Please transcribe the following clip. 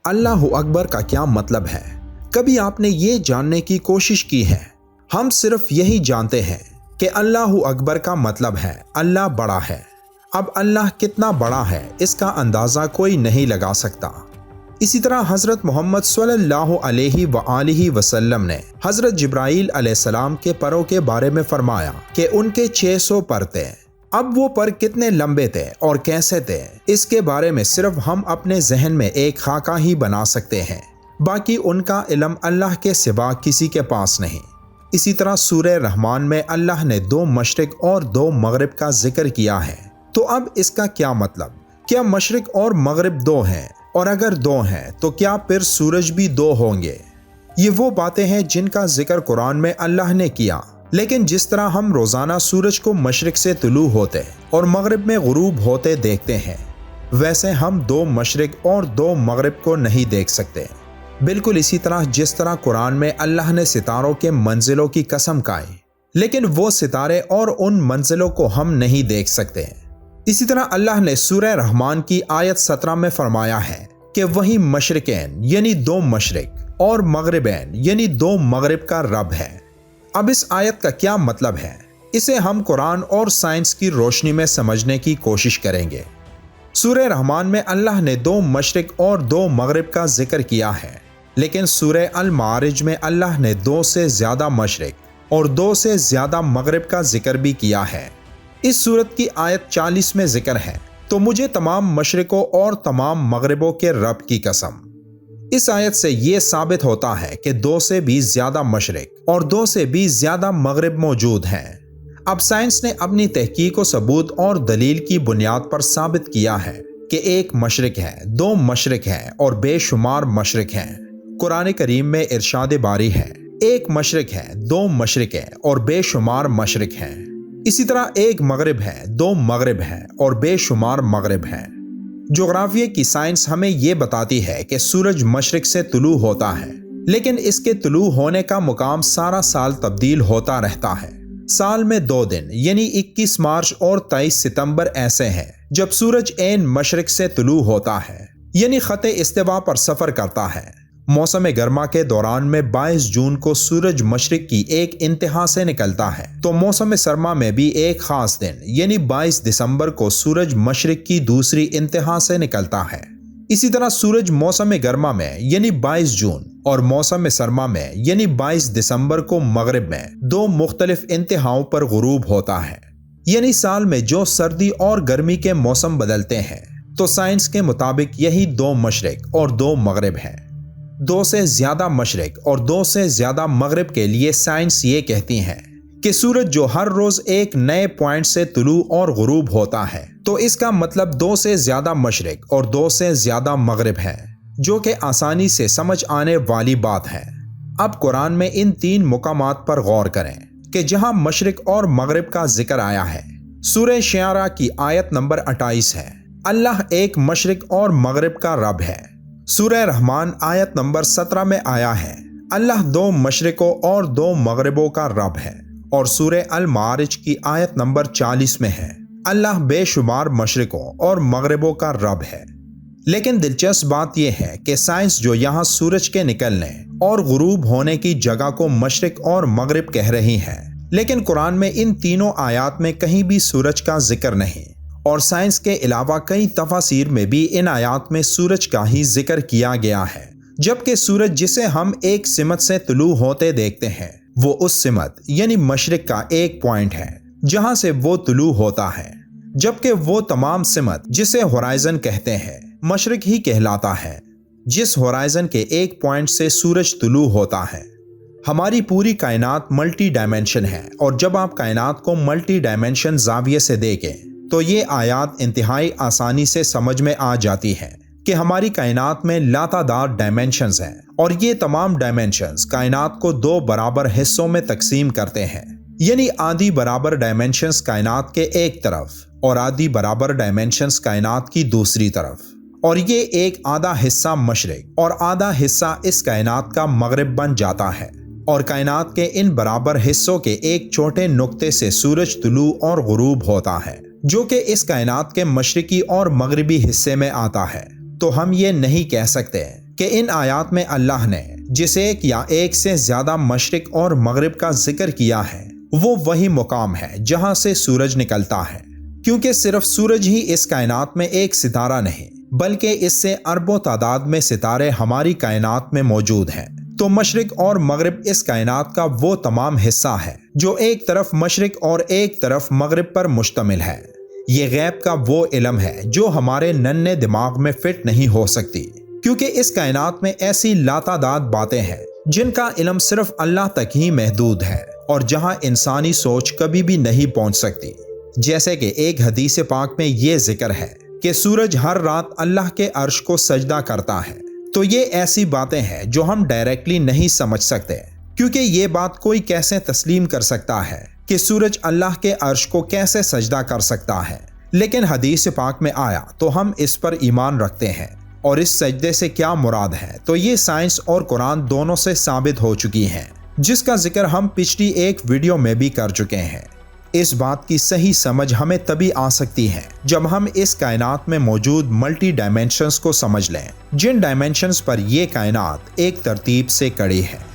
اللہ اکبر کا کیا مطلب ہے؟ کبھی آپ نے یہ جاننے کی کوشش کی ہے؟ ہم صرف یہی جانتے ہیں کہ اللہ اکبر کا مطلب ہے اللہ بڑا ہے۔ اب اللہ کتنا بڑا ہے اس کا اندازہ کوئی نہیں لگا سکتا۔ اسی طرح حضرت محمد صلی اللہ علیہ وآلہ وسلم نے حضرت جبرائیل علیہ السلام کے پروں کے بارے میں فرمایا کہ ان کے 600 پر تھے۔ اب وہ پر کتنے لمبے تھے اور کیسے تھے اس کے بارے میں صرف ہم اپنے ذہن میں ایک خاکہ ہی بنا سکتے ہیں، باقی ان کا علم اللہ کے سوا کسی کے پاس نہیں۔ اسی طرح سورہ رحمان میں اللہ نے 2 مشرق اور 2 مغرب کا ذکر کیا ہے۔ تو اب اس کا کیا مطلب؟ کیا مشرق اور مغرب 2 ہیں؟ اور اگر 2 ہیں تو کیا پھر سورج بھی 2 ہوں گے؟ یہ وہ باتیں ہیں جن کا ذکر قرآن میں اللہ نے کیا، لیکن جس طرح ہم روزانہ سورج کو مشرق سے طلوع ہوتے اور مغرب میں غروب ہوتے دیکھتے ہیں، ویسے ہم 2 مشرق اور 2 مغرب کو نہیں دیکھ سکتے۔ بالکل اسی طرح جس طرح قرآن میں اللہ نے ستاروں کے منزلوں کی قسم کھائی، لیکن وہ ستارے اور ان منزلوں کو ہم نہیں دیکھ سکتے۔ اسی طرح اللہ نے سورہ رحمان کی آیت 17 میں فرمایا ہے کہ وہی مشرقین یعنی 2 مشرق اور مغربین یعنی 2 مغرب کا رب ہے۔ اب اس آیت کا کیا مطلب ہے؟ اسے ہم قرآن اور سائنس کی روشنی میں سمجھنے کی کوشش کریں گے۔ سورہ رحمان میں اللہ نے 2 مشرق اور 2 مغرب کا ذکر کیا ہے، لیکن سورہ المعارج میں اللہ نے 2 سے زیادہ مشرق اور 2 سے زیادہ مغرب کا ذکر بھی کیا ہے۔ اس سورت کی آیت 40 میں ذکر ہے، تو مجھے تمام مشرقوں اور تمام مغربوں کے رب کی قسم۔ اس آیت سے یہ ثابت ہوتا ہے کہ 2 سے بھی زیادہ مشرق اور 2 سے بھی زیادہ مغرب موجود ہیں۔ اب سائنس نے اپنی تحقیق و ثبوت اور دلیل کی بنیاد پر ثابت کیا ہے کہ 1 مشرق ہے، 2 مشرق ہیں اور بے شمار مشرق ہیں۔ قرآن کریم میں ارشاد باری ہے 1 مشرق ہے، 2 مشرق ہیں اور بے شمار مشرق ہیں۔ اسی طرح 1 مغرب ہے، 2 مغرب ہیں اور بے شمار مغرب ہیں۔ جغرافیہ کی سائنس ہمیں یہ بتاتی ہے کہ سورج مشرق سے طلوع ہوتا ہے، لیکن اس کے طلوع ہونے کا مقام سارا سال تبدیل ہوتا رہتا ہے۔ سال میں 2 دن یعنی 21 مارچ اور 23 ستمبر ایسے ہیں جب سورج عین مشرق سے طلوع ہوتا ہے، یعنی خط استوا پر سفر کرتا ہے۔ موسم گرما کے دوران میں 22 جون کو سورج مشرق کی ایک انتہا سے نکلتا ہے، تو موسم سرما میں بھی ایک خاص دن یعنی 22 دسمبر کو سورج مشرق کی دوسری انتہا سے نکلتا ہے۔ اسی طرح سورج موسم گرما میں یعنی 22 جون اور موسم سرما میں یعنی 22 دسمبر کو مغرب میں 2 مختلف انتہاؤں پر غروب ہوتا ہے۔ یعنی سال میں جو سردی اور گرمی کے موسم بدلتے ہیں، تو سائنس کے مطابق یہی 2 مشرق اور 2 مغرب ہیں۔ 2 سے زیادہ مشرق اور 2 سے زیادہ مغرب کے لیے سائنس یہ کہتی ہے کہ سورج جو ہر روز ایک نئے پوائنٹ سے طلوع اور غروب ہوتا ہے، تو اس کا مطلب 2 سے زیادہ مشرق اور 2 سے زیادہ مغرب ہے، جو کہ آسانی سے سمجھ آنے والی بات ہے۔ اب قرآن میں ان 3 مقامات پر غور کریں کہ جہاں مشرق اور مغرب کا ذکر آیا ہے۔ سورہ شعراء کی آیت نمبر 28 ہے، اللہ ایک مشرق اور مغرب کا رب ہے۔ سورہ رحمان آیت نمبر 17 میں آیا ہے، اللہ 2 مشرقوں اور 2 مغربوں کا رب ہے۔ اور سورہ المعارج کی آیت نمبر 40 میں ہے، اللہ بے شمار مشرقوں اور مغربوں کا رب ہے۔ لیکن دلچسپ بات یہ ہے کہ سائنس جو یہاں سورج کے نکلنے اور غروب ہونے کی جگہ کو مشرق اور مغرب کہہ رہی ہے، لیکن قرآن میں ان تینوں آیات میں کہیں بھی سورج کا ذکر نہیں، اور سائنس کے علاوہ کئی تفاسیر میں بھی ان آیات میں سورج کا ہی ذکر کیا گیا ہے، جبکہ سورج جسے ہم ایک سمت سے طلوع ہوتے دیکھتے ہیں، وہ اس سمت یعنی مشرق کا ایک پوائنٹ ہے جہاں سے وہ طلوع ہوتا ہے، جبکہ وہ تمام سمت جسے ہورائزن کہتے ہیں مشرق ہی کہلاتا ہے، جس ہورائزن کے ایک پوائنٹ سے سورج طلوع ہوتا ہے۔ ہماری پوری کائنات ملٹی ڈائمینشن ہے، اور جب آپ کائنات کو ملٹی ڈائمینشن زاویے سے دیکھیں تو یہ آیات انتہائی آسانی سے سمجھ میں آ جاتی ہے کہ ہماری کائنات میں لاتعداد ڈائمینشنز ہیں، اور یہ تمام ڈائمینشنز کائنات کو 2 برابر حصوں میں تقسیم کرتے ہیں، یعنی آدھی برابر ڈائمینشنز کائنات کے ایک طرف اور آدھی برابر ڈائمینشنز کائنات کی دوسری طرف، اور یہ ایک آدھا حصہ مشرق اور آدھا حصہ اس کائنات کا مغرب بن جاتا ہے، اور کائنات کے ان برابر حصوں کے ایک چھوٹے نقطے سے سورج طلوع اور غروب ہوتا ہے، جو کہ اس کائنات کے مشرقی اور مغربی حصے میں آتا ہے۔ تو ہم یہ نہیں کہہ سکتے کہ ان آیات میں اللہ نے جس ایک یا ایک سے زیادہ مشرق اور مغرب کا ذکر کیا ہے وہ وہی مقام ہے جہاں سے سورج نکلتا ہے، کیونکہ صرف سورج ہی اس کائنات میں ایک ستارہ نہیں بلکہ اس سے اربوں تعداد میں ستارے ہماری کائنات میں موجود ہیں۔ تو مشرق اور مغرب اس کائنات کا وہ تمام حصہ ہے جو ایک طرف مشرق اور ایک طرف مغرب پر مشتمل ہے۔ یہ غیب کا وہ علم ہے جو ہمارے ننھے دماغ میں فٹ نہیں ہو سکتی، کیونکہ اس کائنات میں ایسی لاتعداد باتیں ہیں جن کا علم صرف اللہ تک ہی محدود ہے اور جہاں انسانی سوچ کبھی بھی نہیں پہنچ سکتی۔ جیسے کہ ایک حدیث پاک میں یہ ذکر ہے کہ سورج ہر رات اللہ کے عرش کو سجدہ کرتا ہے۔ تو یہ ایسی باتیں ہیں جو ہم ڈائریکٹلی نہیں سمجھ سکتے، کیونکہ یہ بات کوئی کیسے تسلیم کر سکتا ہے کہ سورج اللہ کے عرش کو کیسے سجدہ کر سکتا ہے، لیکن حدیث پاک میں آیا تو ہم اس پر ایمان رکھتے ہیں۔ اور اس سجدے سے کیا مراد ہے تو یہ سائنس اور قرآن دونوں سے ثابت ہو چکی ہیں، جس کا ذکر ہم پچھلی ایک ویڈیو میں بھی کر چکے ہیں۔ اس بات کی صحیح سمجھ ہمیں تبھی آ سکتی ہے جب ہم اس کائنات میں موجود ملٹی ڈائمینشنز کو سمجھ لیں، جن ڈائمینشنز پر یہ کائنات ایک ترتیب سے کڑی ہے۔